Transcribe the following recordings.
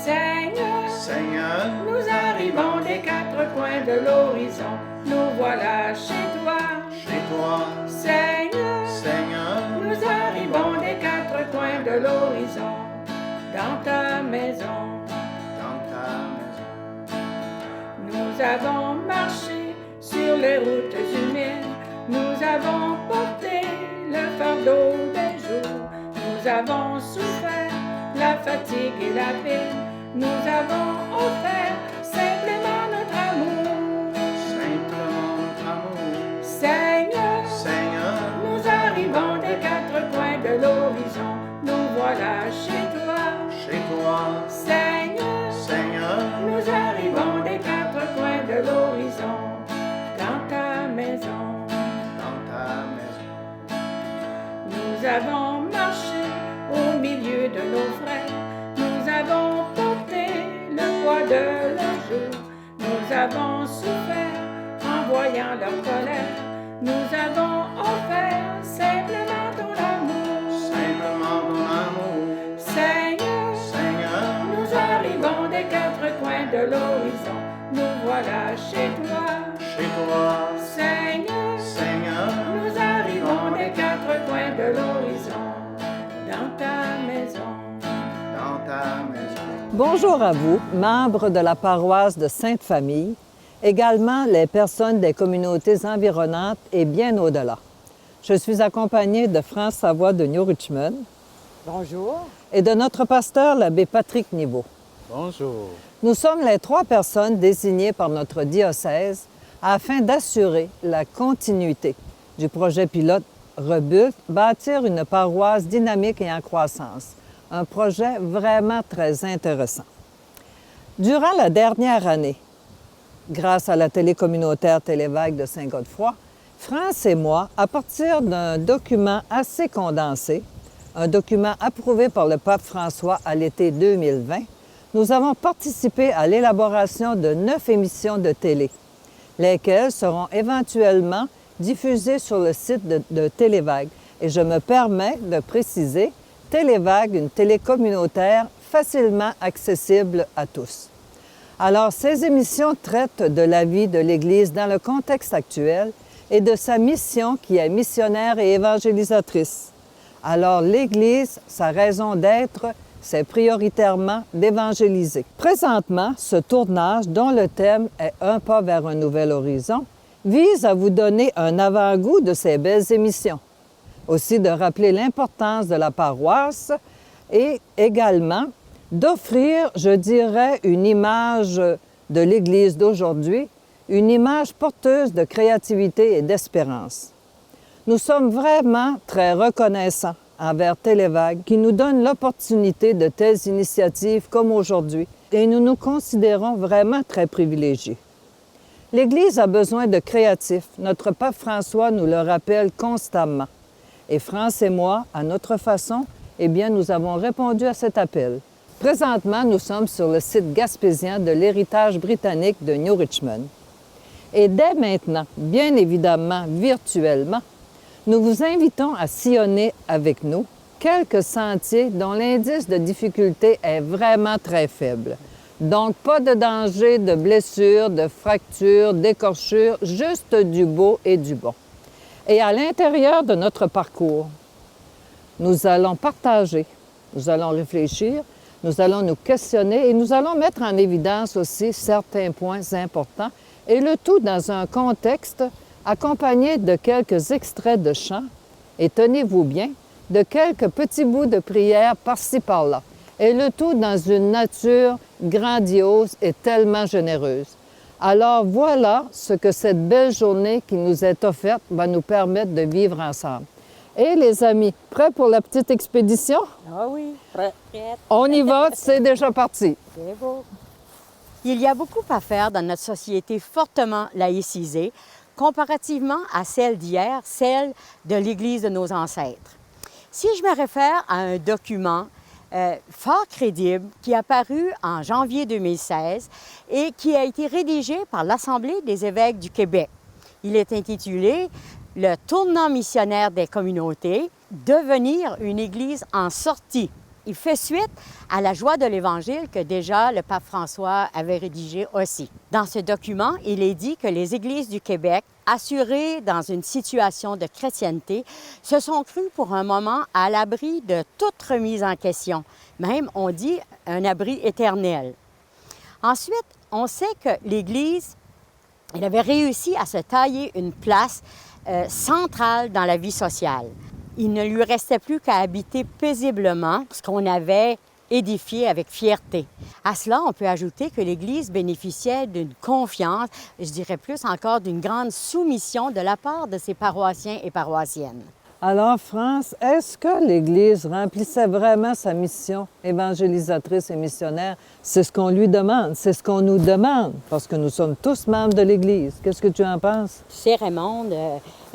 Seigneur, Seigneur, nous arrivons des quatre coins de l'horizon. Nous voilà chez toi. chez toi. Seigneur, Seigneur, nous arrivons des quatre coins de l'horizon. Dans ta maison, dans ta maison. nous avons marché sur les routes humides. Nous avons porté le fardeau des jours. Nous avons souffert la fatigue et la peine. Nous avons offert simplement notre amour. Simplement notre amour. Seigneur, Seigneur, nous arrivons des quatre coins de l'horizon. Nous voilà chez toi. chez toi. Seigneur, Seigneur, nous arrivons des quatre coins de l'horizon. Dans ta maison, dans ta maison. nous avons marché au milieu de nos frères. Nous avons porté le poids de leurs jours. Nous avons souffert en voyant leur colère. Nous avons offert simplement ton amour. Simplement ton amour. Seigneur, Seigneur, nous arrivons des quatre coins de l'horizon. Nous voilà chez toi. chez toi. Seigneur, Seigneur, nous arrivons des quatre coins de l'horizon. Dans ta maison. dans ta maison. Bonjour à vous, membres de la paroisse de Sainte-Famille, également les personnes des communautés environnantes et bien au-delà. Je suis accompagnée de France Savoie de New Richmond. Bonjour. Et de notre pasteur, l'abbé Patrick Niveau. Bonjour. Nous sommes les trois personnes désignées par notre diocèse afin d'assurer la continuité du projet pilote Rebuild, bâtir une paroisse dynamique et en croissance. Un projet vraiment très intéressant. Durant la dernière année, grâce à la télé communautaire Télévague de Saint-Godefroy, France et moi, à partir d'un document assez condensé, un document approuvé par le pape François à l'été 2020, nous avons participé à l'élaboration de 9 émissions de télé, lesquelles seront éventuellement diffusées sur le site de Télévague. Et je me permets de préciser, Télévague, une télé communautaire facilement accessible à tous. Alors, ces émissions traitent de la vie de l'Église dans le contexte actuel et de sa mission qui est missionnaire et évangélisatrice. Alors, l'Église, sa raison d'être, c'est prioritairement d'évangéliser. Présentement, ce tournage, dont le thème est « Un pas vers un nouvel horizon », vise à vous donner un avant-goût de ces belles émissions. Aussi de rappeler l'importance de la paroisse et également d'offrir, je dirais, une image de l'Église d'aujourd'hui, une image porteuse de créativité et d'espérance. Nous sommes vraiment très reconnaissants envers Télévague qui nous donne l'opportunité de telles initiatives comme aujourd'hui et nous nous considérons vraiment très privilégiés. L'Église a besoin de créatifs. Notre pape François nous le rappelle constamment. Et France et moi, à notre façon, eh bien, nous avons répondu à cet appel. Présentement, nous sommes sur le site gaspésien de l'héritage britannique de New Richmond. Et dès maintenant, bien évidemment virtuellement, nous vous invitons à sillonner avec nous quelques sentiers dont l'indice de difficulté est vraiment très faible. Donc, pas de danger de blessures, de fractures, d'écorchures, juste du beau et du bon. Et à l'intérieur de notre parcours, nous allons partager, nous allons réfléchir, nous allons nous questionner et nous allons mettre en évidence aussi certains points importants, et le tout dans un contexte accompagné de quelques extraits de chants et, tenez-vous bien, de quelques petits bouts de prière par-ci par-là. Et le tout dans une nature grandiose et tellement généreuse. Alors voilà ce que cette belle journée qui nous est offerte va nous permettre de vivre ensemble. Et les amis, prêts pour la petite expédition? Ah oui, prête. On y va, c'est déjà parti. C'est beau. Il y a beaucoup à faire dans notre société fortement laïcisée, comparativement à celle d'hier, celle de l'Église de nos ancêtres. Si je me réfère à un document fort crédible qui est apparu en janvier 2016 et qui a été rédigé par l'Assemblée des évêques du Québec. Il est intitulé « Le tournant missionnaire des communautés, devenir une Église en sortie ». il fait suite à la joie de l'Évangile que déjà le pape François avait rédigé aussi. Dans ce document, il est dit que les églises du Québec, assurées dans une situation de chrétienté, se sont crues pour un moment à l'abri de toute remise en question. Même, on dit, un abri éternel. Ensuite, on sait que l'Église, elle avait réussi à se tailler une place centrale dans la vie sociale. Il ne lui restait plus qu'à habiter paisiblement ce qu'on avait édifié avec fierté. À cela, on peut ajouter que l'Église bénéficiait d'une confiance, je dirais plus encore d'une grande soumission de la part de ses paroissiens et paroissiennes. Alors, France, est-ce que l'Église remplissait vraiment sa mission évangélisatrice et missionnaire? C'est ce qu'on lui demande, c'est ce qu'on nous demande, parce que nous sommes tous membres de l'Église. Qu'est-ce que tu en penses? Tu sais, Raymonde,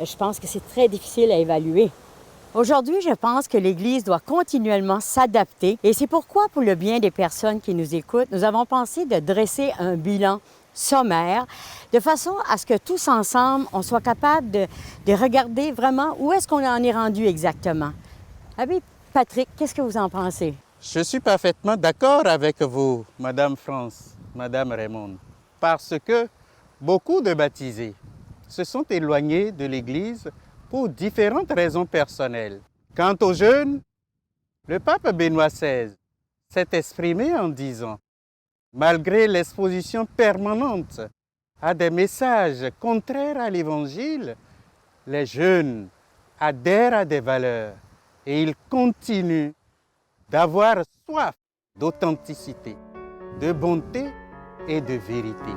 je pense que c'est très difficile à évaluer. Aujourd'hui, je pense que l'Église doit continuellement s'adapter et c'est pourquoi, pour le bien des personnes qui nous écoutent, nous avons pensé de dresser un bilan sommaire, de façon à ce que tous ensemble, on soit capable de regarder vraiment où est-ce qu'on en est rendu exactement. Abbé Patrick, qu'est-ce que vous en pensez? Je suis parfaitement d'accord avec vous, Madame France, Madame Raymond, parce que beaucoup de baptisés se sont éloignés de l'Église pour différentes raisons personnelles. Quant aux jeunes, le pape Benoît XVI s'est exprimé en disant: malgré l'exposition permanente à des messages contraires à l'Évangile, les jeunes adhèrent à des valeurs et ils continuent d'avoir soif d'authenticité, de bonté et de vérité.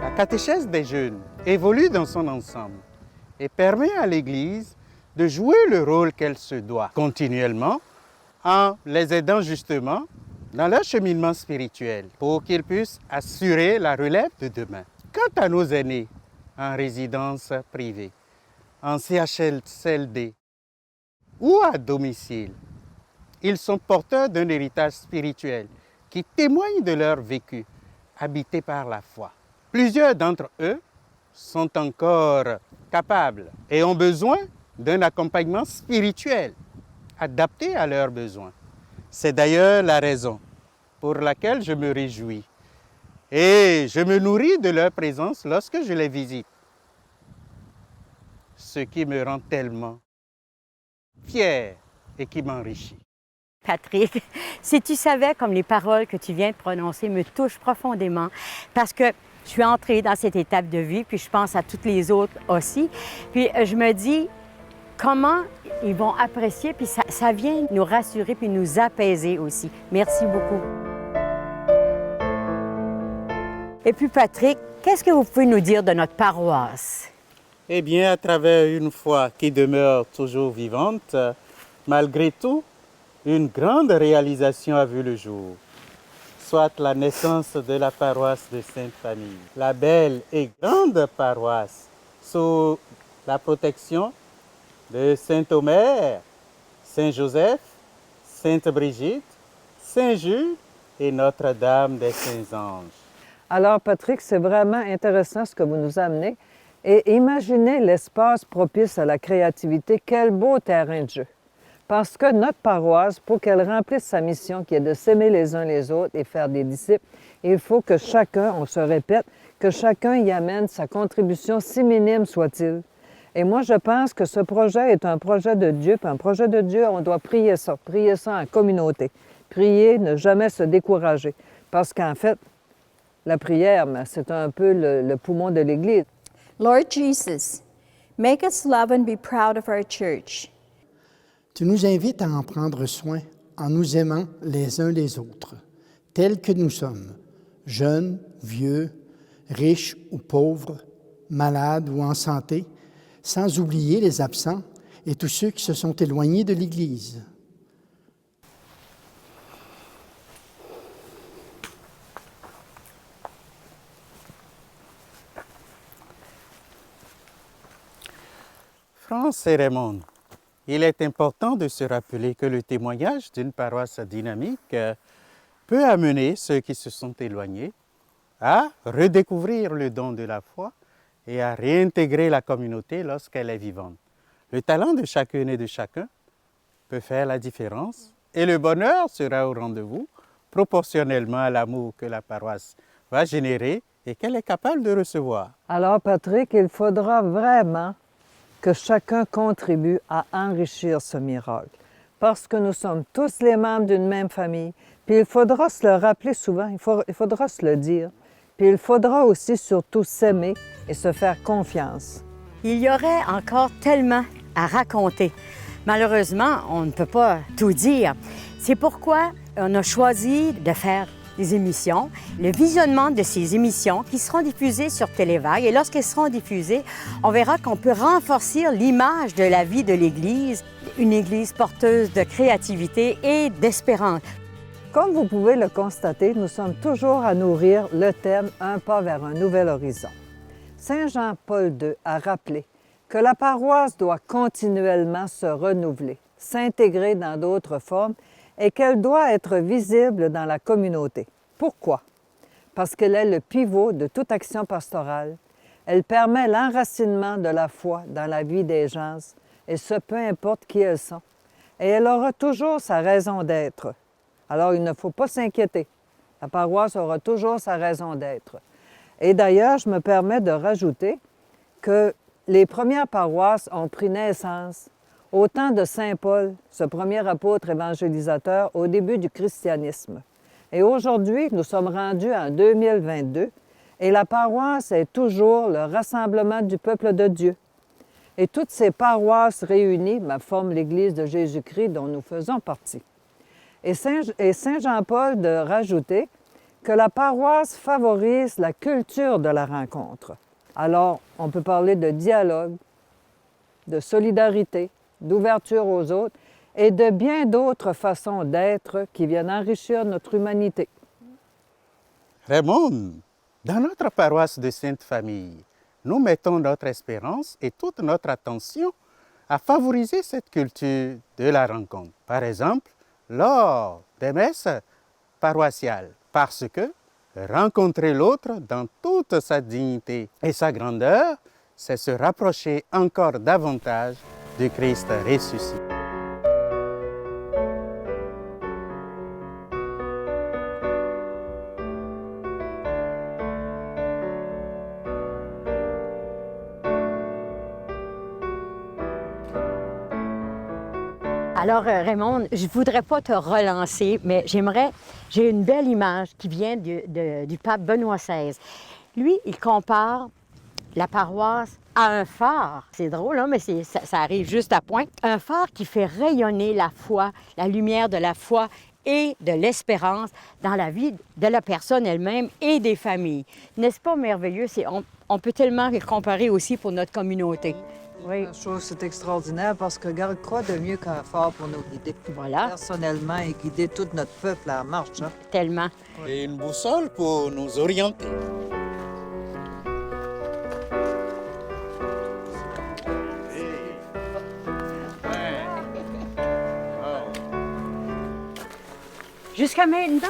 La catéchèse des jeunes évolue dans son ensemble et permet à l'Église de jouer le rôle qu'elle se doit continuellement en les aidant justement dans leur cheminement spirituel pour qu'ils puissent assurer la relève de demain. Quant à nos aînés en résidence privée, en CHSLD ou à domicile, ils sont porteurs d'un héritage spirituel qui témoigne de leur vécu, habité par la foi. Plusieurs d'entre eux sont encore capables et ont besoin d'un accompagnement spirituel adapté à leurs besoins. C'est d'ailleurs la raison pour laquelle je me réjouis et je me nourris de leur présence lorsque je les visite. Ce qui me rend tellement fier et qui m'enrichit. Patrick, si tu savais comme les paroles que tu viens de prononcer me touchent profondément, parce que je suis entrée dans cette étape de vie, puis je pense à toutes les autres aussi. Puis je me dis comment ils vont apprécier, puis ça vient nous rassurer, puis nous apaiser aussi. Merci beaucoup. Et puis Patrick, qu'est-ce que vous pouvez nous dire de notre paroisse? Eh bien, à travers une foi qui demeure toujours vivante, malgré tout, une grande réalisation a vu le jour, soit la naissance de la paroisse de Sainte-Famille, la belle et grande paroisse sous la protection de Saint-Omer, Saint-Joseph, Sainte-Brigitte, Saint-Jules et Notre-Dame des Saints-Anges. Alors, Patrick, c'est vraiment intéressant ce que vous nous amenez. Et imaginez l'espace propice à la créativité. Quel beau terrain de jeu! Parce que notre paroisse, pour qu'elle remplisse sa mission, qui est de s'aimer les uns les autres et faire des disciples, il faut que chacun, on se répète, que chacun y amène sa contribution, si minime soit-il. Et moi, je pense que ce projet est un projet de Dieu. Puis un projet de Dieu, on doit prier ça en communauté. Prier, ne jamais se décourager. Parce qu'en fait, la prière, c'est un peu le poumon de l'Église. Lord Jesus, make us love and be proud of our church. Tu nous invites à en prendre soin en nous aimant les uns les autres, tels que nous sommes, jeunes, vieux, riches ou pauvres, malades ou en santé, sans oublier les absents et tous ceux qui se sont éloignés de l'Église. France et Raymond, il est important de se rappeler que le témoignage d'une paroisse dynamique peut amener ceux qui se sont éloignés à redécouvrir le don de la foi et à réintégrer la communauté lorsqu'elle est vivante. Le talent de chacune et de chacun peut faire la différence et le bonheur sera au rendez-vous proportionnellement à l'amour que la paroisse va générer et qu'elle est capable de recevoir. Alors, Patrick, il faudra vraiment que chacun contribue à enrichir ce miracle, parce que nous sommes tous les membres d'une même famille, puis il faudra se le rappeler souvent, il faudra se le dire, puis il faudra aussi surtout s'aimer et se faire confiance. Il y aurait encore tellement à raconter. Malheureusement, on ne peut pas tout dire. C'est pourquoi on a choisi de faire des émissions, le visionnement de ces émissions qui seront diffusées sur Télévague. Et lorsqu'elles seront diffusées, on verra qu'on peut renforcer l'image de la vie de l'Église, une Église porteuse de créativité et d'espérance. Comme vous pouvez le constater, nous sommes toujours à nourrir le thème « Un pas vers un nouvel horizon ». Saint Jean-Paul II a rappelé que la paroisse doit continuellement se renouveler, s'intégrer dans d'autres formes et qu'elle doit être visible dans la communauté. Pourquoi? Parce qu'elle est le pivot de toute action pastorale. Elle permet l'enracinement de la foi dans la vie des gens, et ce, peu importe qui elles sont. Et elle aura toujours sa raison d'être. Alors, il ne faut pas s'inquiéter. La paroisse aura toujours sa raison d'être. Et d'ailleurs, je me permets de rajouter que les premières paroisses ont pris naissance au temps de Saint Paul, ce premier apôtre évangélisateur, au début du christianisme. Et aujourd'hui, nous sommes rendus en 2022 et la paroisse est toujours le rassemblement du peuple de Dieu. Et toutes ces paroisses réunies forment l'Église de Jésus-Christ dont nous faisons partie. Et Saint Jean-Paul de rajouter que la paroisse favorise la culture de la rencontre. Alors, on peut parler de dialogue, de solidarité, d'ouverture aux autres et de bien d'autres façons d'être qui viennent enrichir notre humanité. Raymond, dans notre paroisse de Sainte-Famille, nous mettons notre espérance et toute notre attention à favoriser cette culture de la rencontre. Par exemple, lors des messes paroissiales, parce que rencontrer l'autre dans toute sa dignité et sa grandeur, c'est se rapprocher encore davantage du Christ ressuscité. Alors, Raymond, je ne voudrais pas te relancer, mais j'ai une belle image qui vient du pape Benoît XVI. Lui, il compare la paroisse à un phare. C'est drôle, hein, mais ça arrive juste à point. Un phare qui fait rayonner la foi, la lumière de la foi et de l'espérance dans la vie de la personne elle-même et des familles. N'est-ce pas merveilleux? On peut tellement le comparer aussi pour notre communauté. Oui. Je trouve que c'est extraordinaire parce que regarde quoi de mieux qu'un phare pour nous guider. Voilà. Personnellement, et guider tout notre peuple à la marche. Hein? Tellement. Et une boussole pour nous orienter. Jusqu'à maintenant,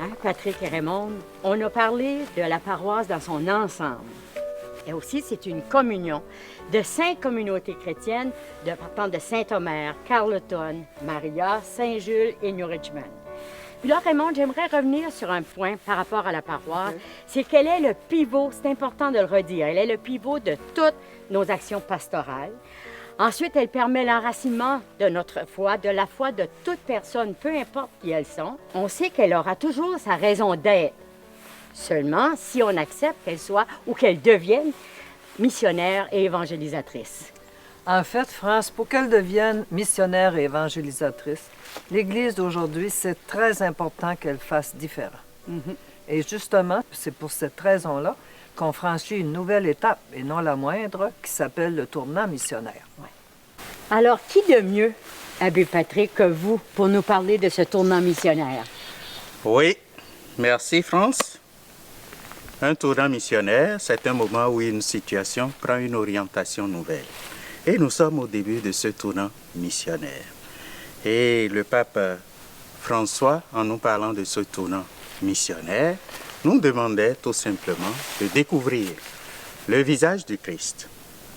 hein, Patrick et Raymond, on a parlé de la paroisse dans son ensemble. Et aussi, c'est une communion de 5 communautés chrétiennes partant de Saint-Omer, Carleton, Maria, Saint-Jules et New Richmond. Puis là, Raymond, j'aimerais revenir sur un point par rapport à la paroisse. C'est qu'elle est le pivot, c'est important de le redire, elle est le pivot de toutes nos actions pastorales. Ensuite, elle permet l'enracinement de notre foi, de la foi de toute personne, peu importe qui elles sont. On sait qu'elle aura toujours sa raison d'être. Seulement si on accepte qu'elle soit ou qu'elle devienne missionnaire et évangélisatrice. En fait, France, pour qu'elle devienne missionnaire et évangélisatrice, l'Église d'aujourd'hui, c'est très important qu'elle fasse différent. Et justement, c'est pour cette raison-là qu'on franchit une nouvelle étape, et non la moindre, qui s'appelle le tournant missionnaire. Ouais. Alors, qui de mieux, Abbé Patrick, que vous, pour nous parler de ce tournant missionnaire? Oui, merci France. Un tournant missionnaire, c'est un moment où une situation prend une orientation nouvelle. Et nous sommes au début de ce tournant missionnaire. Et le pape François, en nous parlant de ce tournant missionnaire, nous demandait tout simplement de découvrir le visage du Christ,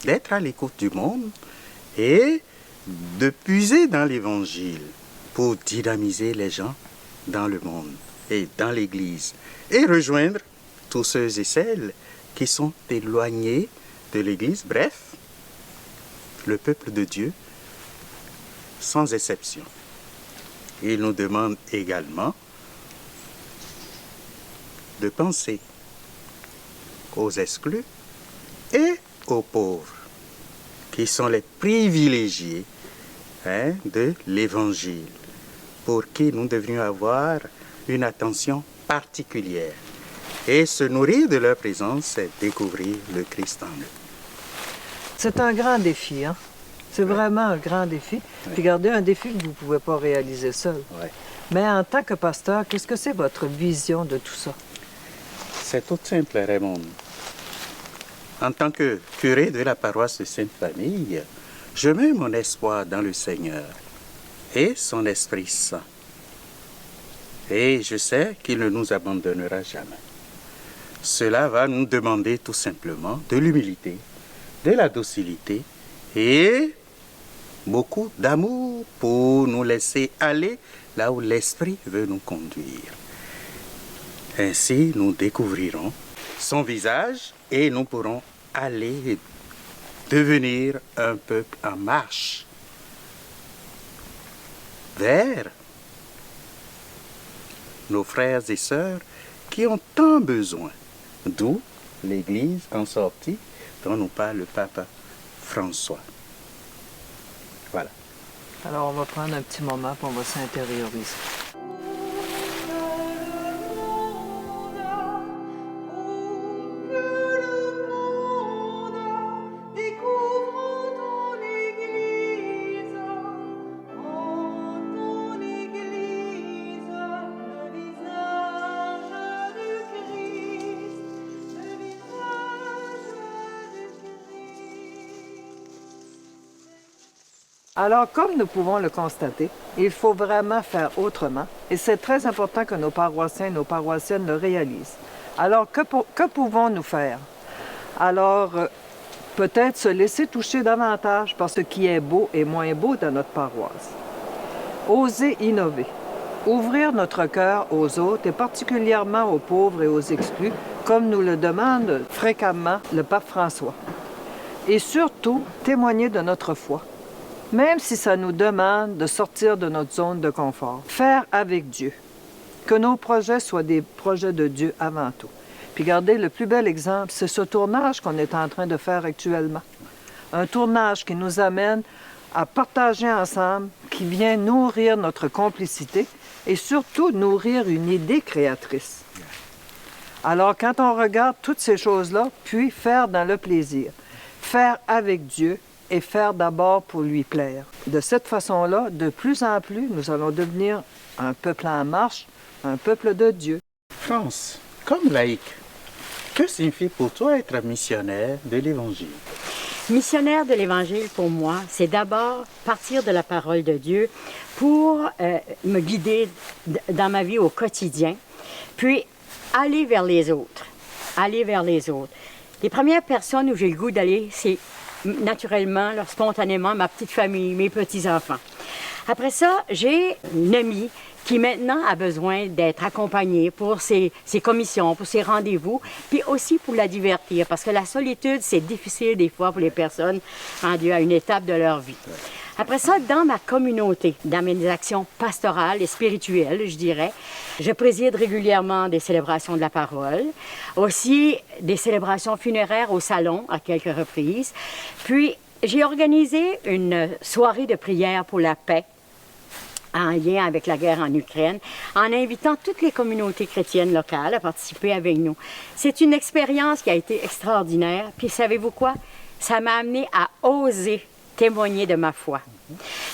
d'être à l'écoute du monde et de puiser dans l'Évangile pour dynamiser les gens dans le monde et dans l'Église et rejoindre tous ceux et celles qui sont éloignés de l'Église, bref, le peuple de Dieu, sans exception. Il nous demande également de penser aux exclus et aux pauvres, qui sont les privilégiés de l'Évangile, pour qui nous devrions avoir une attention particulière. Et se nourrir de leur présence, c'est découvrir le Christ en eux. C'est un grand défi, hein? C'est vraiment un grand défi. Ouais. Puis regardez, un défi que vous ne pouvez pas réaliser seul. Ouais. Mais en tant que pasteur, qu'est-ce que c'est votre vision de tout ça? C'est tout simple, Raymond. En tant que curé de la paroisse de Sainte-Famille, je mets mon espoir dans le Seigneur et son Esprit Saint. Et je sais qu'il ne nous abandonnera jamais. Cela va nous demander tout simplement de l'humilité, de la docilité et beaucoup d'amour pour nous laisser aller là où l'Esprit veut nous conduire. Ainsi, nous découvrirons son visage et nous pourrons aller devenir un peuple en marche vers nos frères et sœurs qui ont tant besoin, d'où l'Église en sortie dont nous parle le pape François. Voilà. Alors, on va prendre un petit moment pour on va s'intérioriser. Alors, comme nous pouvons le constater, il faut vraiment faire autrement et c'est très important que nos paroissiens et nos paroissiennes le réalisent. Alors, que pouvons-nous faire? Alors, peut-être se laisser toucher davantage par ce qui est beau et moins beau dans notre paroisse. Oser innover. Ouvrir notre cœur aux autres et particulièrement aux pauvres et aux exclus, comme nous le demande fréquemment le pape François. Et surtout, témoigner de notre foi. Même si ça nous demande de sortir de notre zone de confort. Faire avec Dieu. Que nos projets soient des projets de Dieu avant tout. Puis regardez, le plus bel exemple, c'est ce tournage qu'on est en train de faire actuellement. Un tournage qui nous amène à partager ensemble, qui vient nourrir notre complicité et surtout nourrir une idée créatrice. Alors, quand on regarde toutes ces choses-là, puis faire dans le plaisir, faire avec Dieu, et faire d'abord pour lui plaire. De cette façon-là, de plus en plus, nous allons devenir un peuple en marche, un peuple de Dieu. France, comme laïque, que signifie pour toi être missionnaire de l'Évangile? Missionnaire de l'Évangile, pour moi, c'est d'abord partir de la parole de Dieu pour me guider dans ma vie au quotidien, puis aller vers les autres. Aller vers les autres. Les premières personnes où j'ai le goût d'aller, c'est naturellement, là, spontanément, ma petite famille, mes petits-enfants. Après ça, j'ai une amie qui maintenant a besoin d'être accompagnée pour ses commissions, pour ses rendez-vous, puis aussi pour la divertir, parce que la solitude, c'est difficile des fois pour les personnes rendues à une étape de leur vie. Après ça, dans ma communauté, dans mes actions pastorales et spirituelles, je dirais, je préside régulièrement des célébrations de la parole, aussi des célébrations funéraires au salon à quelques reprises. Puis, j'ai organisé une soirée de prière pour la paix en lien avec la guerre en Ukraine, en invitant toutes les communautés chrétiennes locales à participer avec nous. C'est une expérience qui a été extraordinaire. Puis, savez-vous quoi? Ça m'a amené à oser témoigner de ma foi.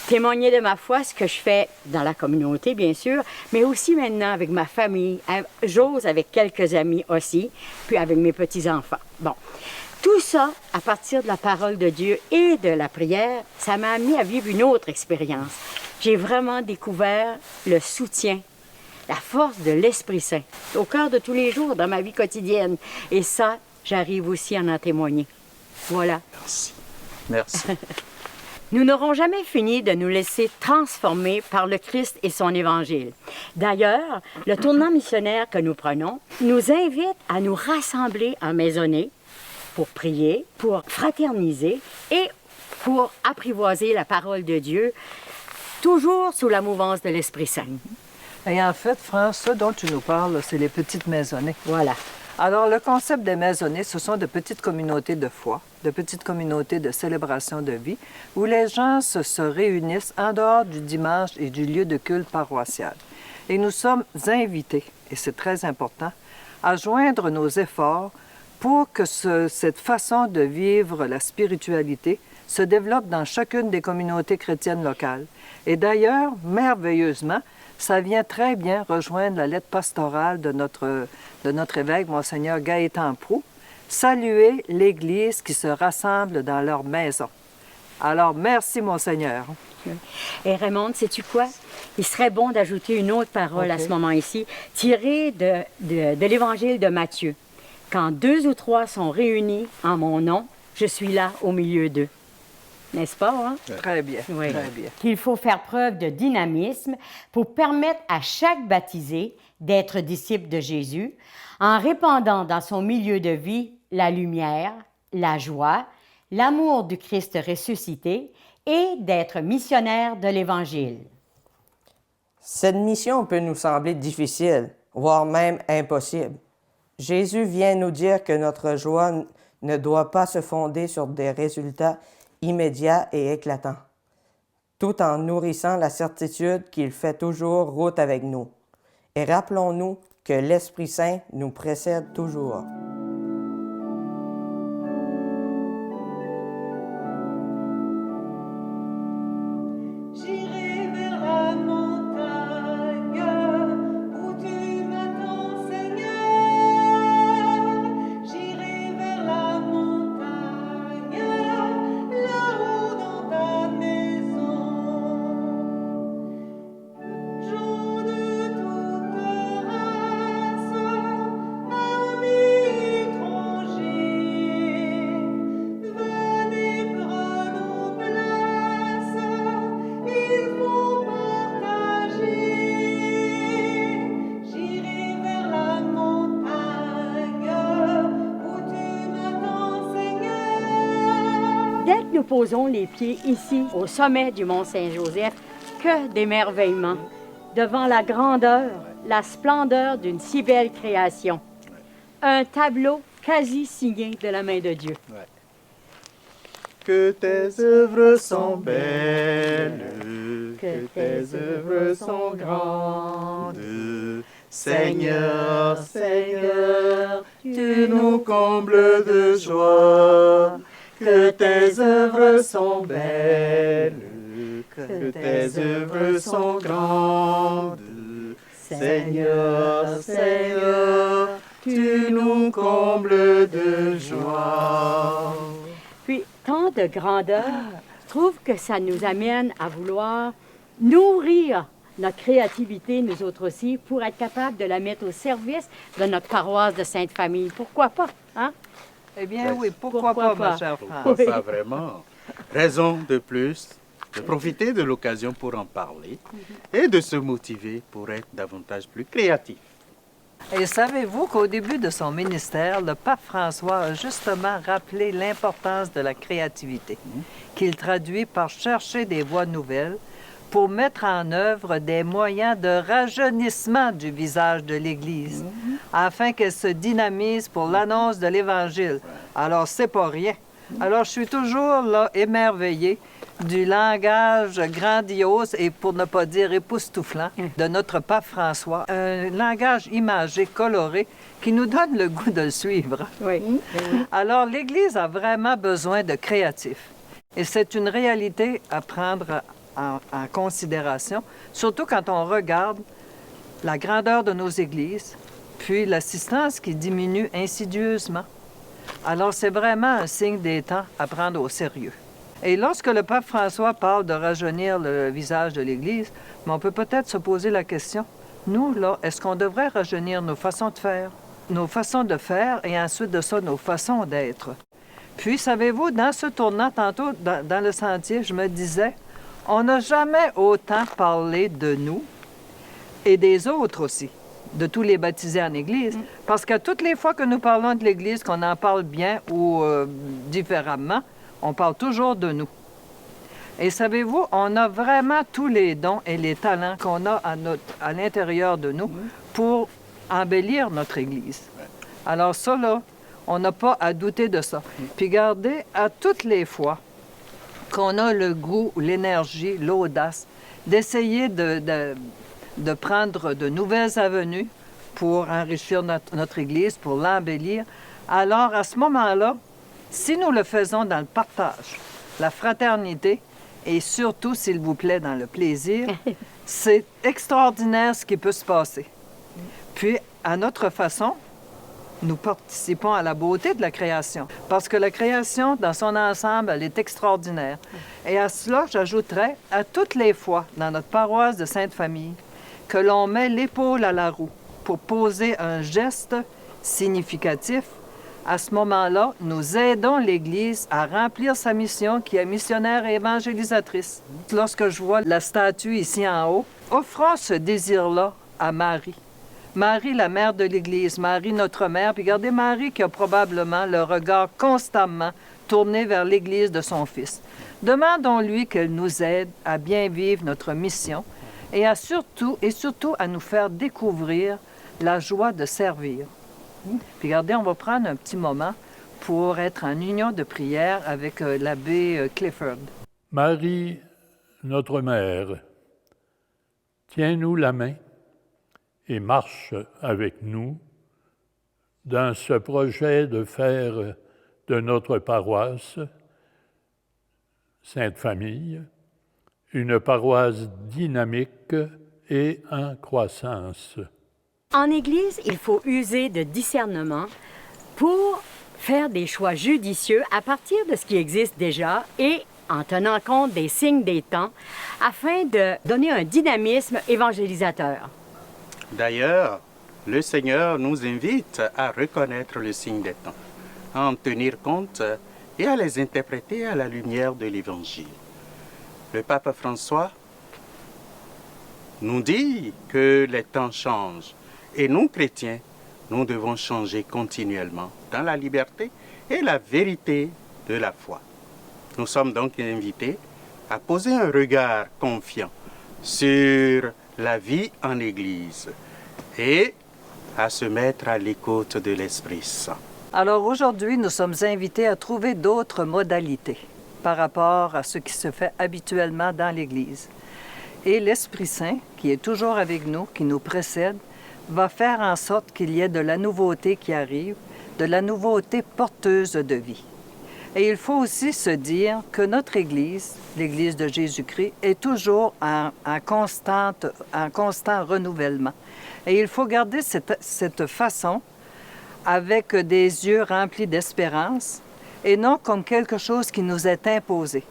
Témoigner de ma foi, ce que je fais dans la communauté, bien sûr, mais aussi maintenant avec ma famille. J'ose avec quelques amis aussi, puis avec mes petits-enfants. Bon, tout ça, à partir de la parole de Dieu et de la prière, ça m'a amené à vivre une autre expérience. J'ai vraiment découvert le soutien la force de l'Esprit Saint au cœur de tous les jours dans ma vie quotidienne. Et ça, j'arrive aussi à en témoigner. Voilà. Merci. Merci. Nous n'aurons jamais fini de nous laisser transformer par le Christ et son Évangile. D'ailleurs, le tournant missionnaire que nous prenons nous invite à nous rassembler en maisonnée pour prier, pour fraterniser et pour apprivoiser la parole de Dieu, toujours sous la mouvance de l'Esprit Saint. Et en fait, France, ce dont tu nous parles, c'est les petites maisonnées. Voilà. Alors, le concept des maisonnées, ce sont de petites communautés de foi, de petites communautés de célébration de vie, où les gens se réunissent en dehors du dimanche et du lieu de culte paroissial. Et nous sommes invités, et c'est très important, à joindre nos efforts pour que cette façon de vivre la spiritualité se développe dans chacune des communautés chrétiennes locales. Et d'ailleurs, merveilleusement, ça vient très bien rejoindre la lettre pastorale de notre évêque, Monseigneur Gaétan Proulx, saluer l'Église qui se rassemble dans leur maison. Alors, merci, Monseigneur. Et Raymond, sais-tu quoi? Il serait bon d'ajouter une autre parole à ce moment ici, tirée de l'Évangile de Matthieu. Quand 2 ou 3 sont réunis en mon nom, je suis là au milieu d'eux. N'est-ce pas, hein? Très bien, Oui. très bien. Qu'il faut faire preuve de dynamisme pour permettre à chaque baptisé d'être disciple de Jésus en répandant dans son milieu de vie la lumière, la joie, l'amour du Christ ressuscité et d'être missionnaire de l'Évangile. Cette mission peut nous sembler difficile, voire même impossible. Jésus vient nous dire que notre joie ne doit pas se fonder sur des résultats immédiats et éclatants, tout en nourrissant la certitude qu'il fait toujours route avec nous. Et rappelons-nous que l'Esprit Saint nous précède toujours. J'irai vers la montagne où tu m'attends, Seigneur. J'irai vers la montagne, là-haut dans ta maison. Gens de toute race, amis étrangers, venez prenons place, il faut partager. J'irai vers la montagne où tu m'attends, Seigneur. Dès que nous posons les pieds ici, au sommet du Mont Saint-Joseph, que d'émerveillement devant la grandeur, la splendeur d'une si belle création. Un tableau quasi signé de la main de Dieu. Que tes œuvres sont belles, que tes œuvres sont grandes. Seigneur, Seigneur, tu nous combles de joie. Que tes œuvres sont belles, que tes œuvres sont grandes. Seigneur, Seigneur, tu nous combles de joie. Puis, tant de grandeur, je trouve que ça nous amène à vouloir nourrir notre créativité, nous autres aussi, pour être capable de la mettre au service de notre paroisse de Sainte-Famille. Pourquoi pas, hein? Eh bien, oui, pourquoi pas, ma chère France? Pas vraiment. Raison de plus de profiter de l'occasion pour en parler et de se motiver pour être davantage plus créatif. Et savez-vous qu'au début de son ministère, le pape François a justement rappelé l'importance de la créativité, qu'il traduit par chercher des voies nouvelles pour mettre en œuvre des moyens de rajeunissement du visage de l'Église, afin qu'elle se dynamise pour l'annonce de l'Évangile. Alors, c'est pas rien. Alors, je suis toujours là, émerveillée du langage grandiose et, pour ne pas dire époustouflant, de notre pape François. Un langage imagé, coloré, qui nous donne le goût de le suivre. Oui. Alors, l'Église a vraiment besoin de créatifs. Et c'est une réalité à prendre en considération, surtout quand on regarde la grandeur de nos églises, puis l'assistance qui diminue insidieusement. Alors, c'est vraiment un signe des temps à prendre au sérieux. Et lorsque le pape François parle de rajeunir le visage de l'Église, on peut peut-être se poser la question, Nous, là, est-ce qu'on devrait rajeunir nos façons de faire? Nos façons de faire et ensuite de ça, nos façons d'être. Puis, savez-vous, dans ce tournant, tantôt, dans le sentier, je me disais, on n'a jamais autant parlé de nous et des autres aussi, de tous les baptisés en Église. Parce que toutes les fois que nous parlons de l'Église, qu'on en parle bien ou différemment, on parle toujours de nous. Et savez-vous, on a vraiment tous les dons et les talents qu'on a à l'intérieur de nous pour embellir notre Église. Alors ça, là, on n'a pas à douter de ça. Puis gardez, à toutes les fois qu'on a le goût, l'énergie, l'audace d'essayer de prendre de nouvelles avenues pour enrichir notre Église, pour l'embellir, alors à ce moment-là, si nous le faisons dans le partage, la fraternité, et surtout, s'il vous plaît, dans le plaisir, c'est extraordinaire ce qui peut se passer. Puis, à notre façon, nous participons à la beauté de la création. Parce que la création, dans son ensemble, elle est extraordinaire. Et à cela, j'ajouterais, à toutes les fois, dans notre paroisse de Sainte-Famille, que l'on met l'épaule à la roue pour poser un geste significatif, à ce moment-là, nous aidons l'Église à remplir sa mission qui est missionnaire et évangélisatrice. Lorsque je vois la statue ici en haut, offrons ce désir-là à Marie. Marie, la mère de l'Église, Marie, notre mère, puis regardez Marie qui a probablement le regard constamment tourné vers l'Église de son Fils. Demandons-lui qu'elle nous aide à bien vivre notre mission et surtout à nous faire découvrir la joie de servir. Puis regardez, on va prendre un petit moment pour être en union de prière avec l'abbé Clifford. Marie, notre mère, tiens-nous la main et marche avec nous dans ce projet de faire de notre paroisse, Sainte-Famille, une paroisse dynamique et en croissance. En Église, il faut user de discernement pour faire des choix judicieux à partir de ce qui existe déjà et en tenant compte des signes des temps afin de donner un dynamisme évangélisateur. D'ailleurs, le Seigneur nous invite à reconnaître le signe des temps, à en tenir compte et à les interpréter à la lumière de l'Évangile. Le pape François nous dit que les temps changent. Et nous, chrétiens, nous devons changer continuellement dans la liberté et la vérité de la foi. Nous sommes donc invités à poser un regard confiant sur la vie en Église et à se mettre à l'écoute de l'Esprit Saint. Alors aujourd'hui, nous sommes invités à trouver d'autres modalités par rapport à ce qui se fait habituellement dans l'Église. Et l'Esprit Saint, qui est toujours avec nous, qui nous précède, va faire en sorte qu'il y ait de la nouveauté qui arrive, de la nouveauté porteuse de vie. Et il faut aussi se dire que notre Église, l'Église de Jésus-Christ, est toujours en constant renouvellement. Et il faut garder cette façon avec des yeux remplis d'espérance et non comme quelque chose qui nous est imposé,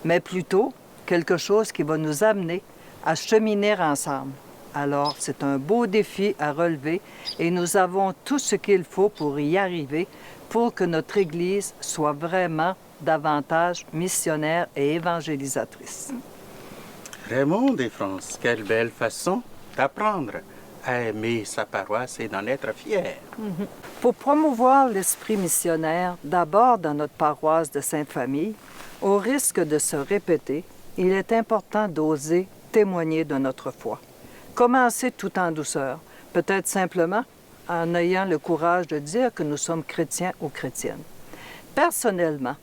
mais plutôt quelque chose qui va nous amener à cheminer ensemble. Alors, c'est un beau défi à relever et nous avons tout ce qu'il faut pour y arriver, pour que notre Église soit vraiment davantage missionnaire et évangélisatrice. Raymond et France, quelle belle façon d'apprendre à aimer sa paroisse et d'en être fier. Pour promouvoir l'esprit missionnaire, d'abord dans notre paroisse de Sainte-Famille, au risque de se répéter, il est important d'oser témoigner de notre foi. Commencer tout en douceur, peut-être simplement en ayant le courage de dire que nous sommes chrétiens ou chrétiennes. Personnellement,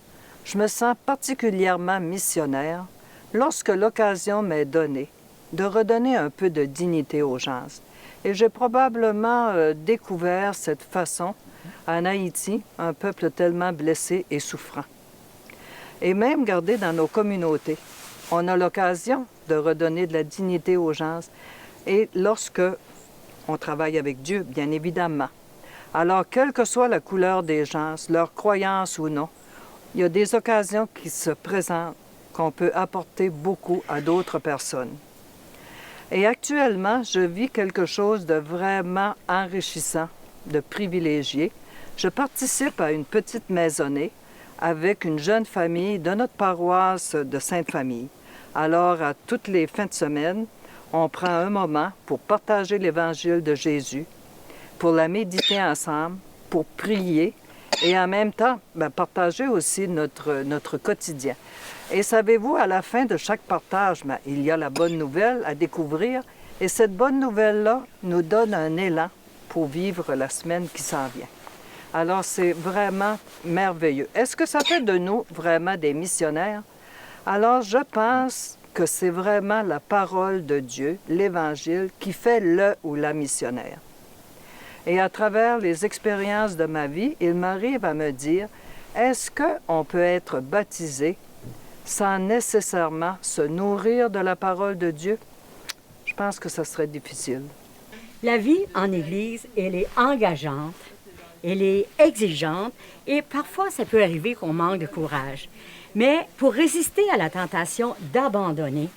je me sens particulièrement missionnaire lorsque l'occasion m'est donnée de redonner un peu de dignité aux gens. Et j'ai probablement découvert cette façon en Haïti, un peuple tellement blessé et souffrant. Et même, regardez, dans nos communautés, on a l'occasion de redonner de la dignité aux gens. Et lorsque on travaille avec Dieu, bien évidemment. Alors, quelle que soit la couleur des gens, leur croyance ou non, il y a des occasions qui se présentent qu'on peut apporter beaucoup à d'autres personnes. Et actuellement, je vis quelque chose de vraiment enrichissant, de privilégié. Je participe à une petite maisonnée avec une jeune famille de notre paroisse de Sainte-Famille. Alors, à toutes les fins de semaine, on prend un moment pour partager l'Évangile de Jésus, pour la méditer ensemble, pour prier et en même temps, partager aussi notre quotidien. Et savez-vous, à la fin de chaque partage, il y a la bonne nouvelle à découvrir et cette bonne nouvelle-là nous donne un élan pour vivre la semaine qui s'en vient. Alors, c'est vraiment merveilleux. Est-ce que ça fait de nous vraiment des missionnaires? Alors, je pense que c'est vraiment la parole de Dieu, l'Évangile, qui fait le ou la missionnaire. Et à travers les expériences de ma vie, il m'arrive à me dire, est-ce qu'on peut être baptisé sans nécessairement se nourrir de la parole de Dieu? Je pense que ça serait difficile. La vie en Église, elle est engageante, elle est exigeante et parfois ça peut arriver qu'on manque de courage. Mais pour résister à la tentation d'abandonner,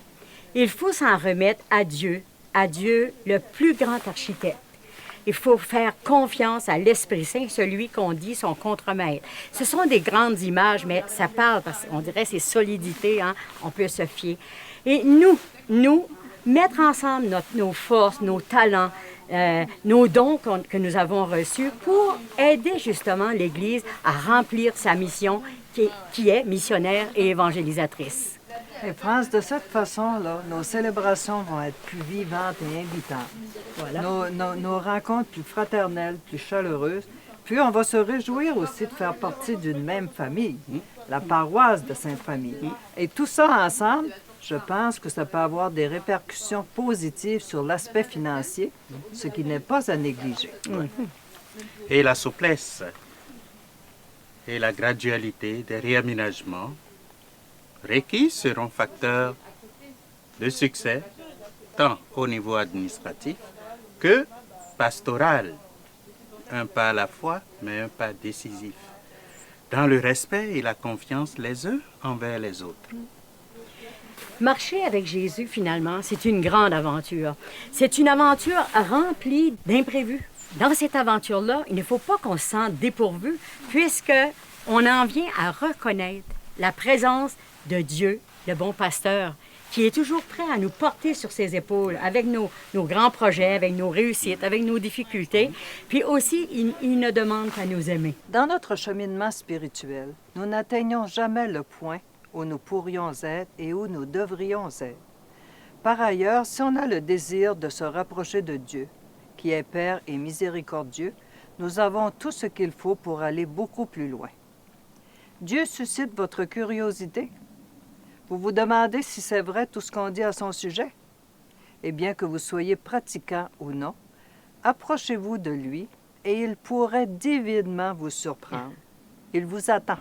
il faut s'en remettre à Dieu le plus grand architecte. Il faut faire confiance à l'Esprit Saint, celui qu'on dit son contremaître. Ce sont des grandes images, mais ça parle, parce qu'on dirait c'est solidité, hein? On peut se fier. Et nous, mettre ensemble nos forces, nos talents, nos dons que nous avons reçus pour aider justement l'Église à remplir sa mission qui est missionnaire et évangélisatrice. Et France, de cette façon-là, nos célébrations vont être plus vivantes et invitantes. Voilà. Nos rencontres plus fraternelles, plus chaleureuses. Puis on va se réjouir aussi de faire partie d'une même famille, la paroisse de Sainte-Famille. Et tout ça ensemble, je pense que ça peut avoir des répercussions positives sur l'aspect financier, ce qui n'est pas à négliger. Et la souplesse et la gradualité des réaménagements requis seront facteurs de succès tant au niveau administratif que pastoral. Un pas à la fois, mais un pas décisif, dans le respect et la confiance les uns envers les autres. Marcher avec Jésus, finalement, c'est une grande aventure. C'est une aventure remplie d'imprévus. Dans cette aventure-là, il ne faut pas qu'on se sente dépourvu, puisqu'on en vient à reconnaître la présence de Dieu, le bon pasteur, qui est toujours prêt à nous porter sur ses épaules avec nos grands projets, avec nos réussites, avec nos difficultés. Puis aussi, il ne demande qu'à nous aimer. Dans notre cheminement spirituel, nous n'atteignons jamais le point où nous pourrions être et où nous devrions être. Par ailleurs, si on a le désir de se rapprocher de Dieu, qui est Père et miséricordieux, nous avons tout ce qu'il faut pour aller beaucoup plus loin. Dieu suscite votre curiosité. Vous vous demandez si c'est vrai tout ce qu'on dit à son sujet? Eh bien, que vous soyez pratiquant ou non, approchez-vous de lui et il pourrait divinement vous surprendre. Il vous attend.